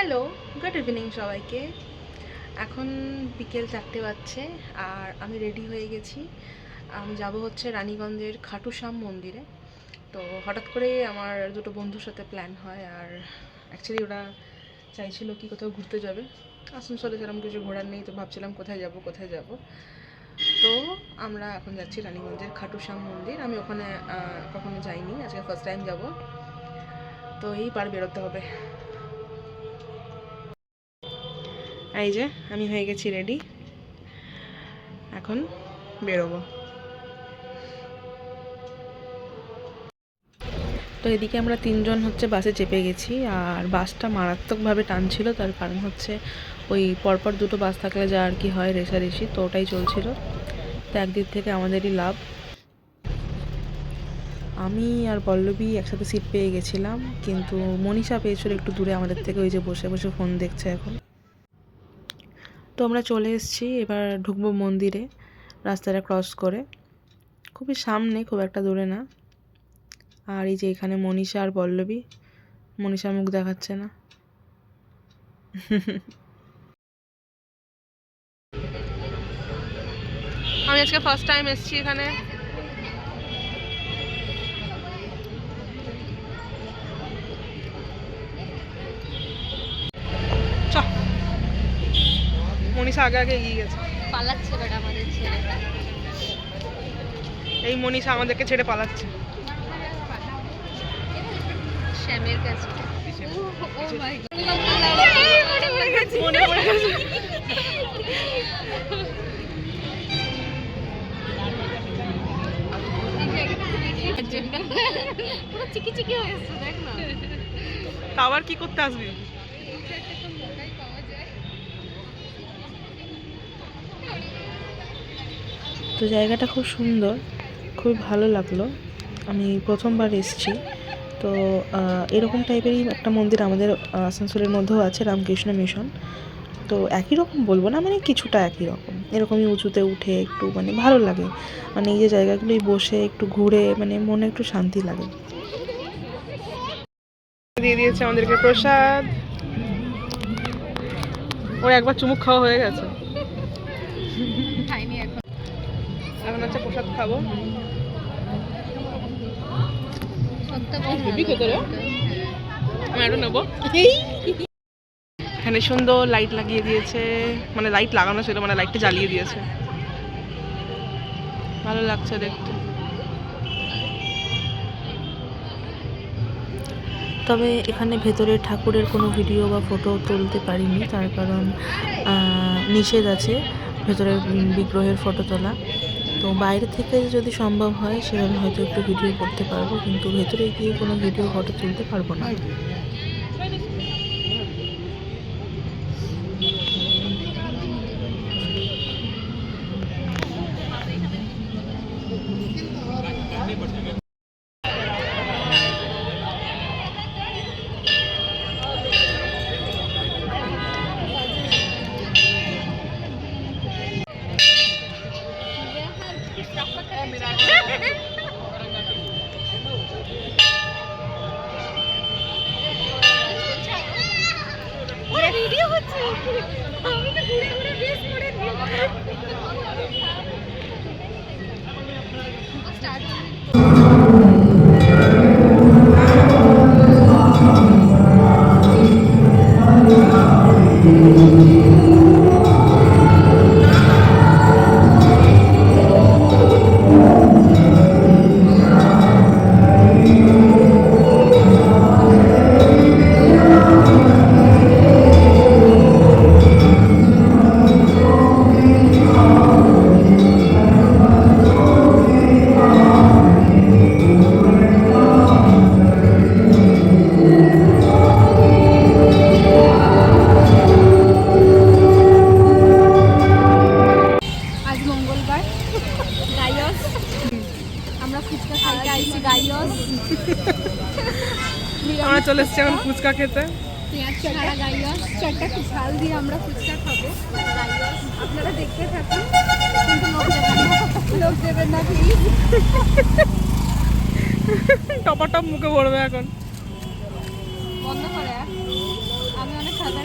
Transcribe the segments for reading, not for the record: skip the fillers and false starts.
Hello, good evening সবাইকে। এখন বিকেল 4টে বাজছে আর আমি রেডি হয়ে গেছি। আমি যাব হচ্ছে রানীগঞ্জের খাটু শ্যাম মন্দিরে। তো হঠাৎ করে আমার দুটো বন্ধুর সাথে প্ল্যান হয়, আর অ্যাকচুয়ালি ওরা চাইছিল কি কোথাও ঘুরতে যাবে। আসানসোলে সেরকম কিছু ঘোরার নেই, তো ভাবছিলাম কোথায় যাব। তো আমরা এখন যাচ্ছি রানীগঞ্জের খাটু শ্যাম মন্দির। আমি ওখানে কখনো যাইনি, আজকে ফার্স্ট টাইম যাব। তো এইবার বেরোতে হবে। এই যে আমি হয়ে গেছি রেডি, এখন বেরোবো। তো এদিকে আমরা তিনজন হচ্ছে বাসে চেপে গেছি, আর বাসটা মারাত্মকভাবে টানছিল। তার কারণ হচ্ছে ওই পরপর দুটো বাস থাকলে যা আর কি হয় রেষারেষি, তো ওটাই চলছিল। তো একদিক থেকে আমাদেরই লাভ। আমি আর পল্লবী একসাথে সিট পেয়ে গেছিলাম, কিন্তু মনীষা পেয়েছিল একটু দূরে আমাদের থেকে, ওই যে বসে বসে ফোন দেখছে এখন। তো আমরা চলে এসেছি, এবার ঢুকবো মন্দিরে রাস্তাটা ক্রস করে। খুবই সামনে, খুব একটা দূরে না। আর এই যে এখানে মনীষা আর পল্লবী। মনীষা মুখ দেখাচ্ছে না। আমি আজকে ফার্স্ট টাইম এসেছি এখানে। মনীষা আগে আগে এগিয়ে গেছে, পালাচ্ছে বাট আমাদের ছেলে। এই মনীষা আমাদেরকে ছেড়ে পালাচ্ছে শ্যামের কাছে। ও মাই গড, মনে পড়ে গেছে। পুরো চিকি চিকি হয়ে গেছে, দেখ না। আবার কি করতে আসবি? তো জায়গাটা খুব সুন্দর, খুব ভালো লাগলো। আমি প্রথমবার এসেছি। তো এরকম টাইপেরই একটা মন্দির আমাদের আসানসোলের মধ্যেও আছে, রামকৃষ্ণ মিশন। তো একই রকম বলবো না, মানে কিছুটা একই রকম। এরকমই উঁচুতে উঠে একটু মানে ভালো লাগে, মানে এই যে জায়গাগুলোই বসে একটু ঘুরে মানে মনে একটু শান্তি লাগে। দিয়ে দিয়েছে আমাদেরকে প্রসাদ। ওর একবার চুমুক খাওয়া হয়ে গেছে, খাইনি এখন। এখন হচ্ছে প্রসাদ খাবো। আমি একটু নেবো। এখানে সুন্দর লাইট লাগিয়ে দিয়েছে, মানে লাইট লাগানো ছিল, মানে লাইটটা জ্বালিয়ে দিয়েছে, ভালো লাগছে দেখতে। তবে এখানে ভেতরে ঠাকুরের কোনো ভিডিও বা ফটো তুলতে পারিনি, তার কারণ নিষেধ আছে ভেতরের বিগ্রহের ফটো তোলা। তো বাইরে থেকে যদি সম্ভব হয় সেভাবে হয়তো একটু ভিডিও করতে পারবো, কিন্তু ভেতরে গিয়ে কোনো ভিডিও ফটো তুলতে পারবো না। ভিডিও হচ্ছে, আমি তো ঘুরে ঘুরে বেশ করে স্টার্ট। আমরা চলে এসেছি এখন ফুচকা খেতে। পেঁয়াজ ছাড়া গাইয়স, চারটা ঝাল দিয়ে আমরা ফুচকা খাবো। আপনারা দেখতে থাকুন, কিন্তু লোক দেবেন না প্লিজ। টপাটপ মুখে পড়বে এখন। বন্ধ করে, আমি অনেক খারাপ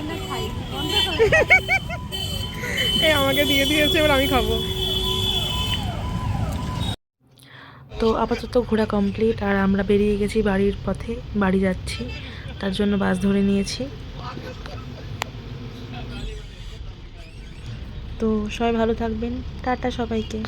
এই আমাকে দিয়ে দিয়েছে, এবার আমি খাবো। তো আপাতত ঘোরা কমপ্লিট, আর আমরা বেরিয়ে গেছি বাড়ির পথে, বাড়ি যাচ্ছি, তার জন্য বাস ধরে নিয়েছি। তো সবাই ভালো থাকবেন, টাটা সবাইকে।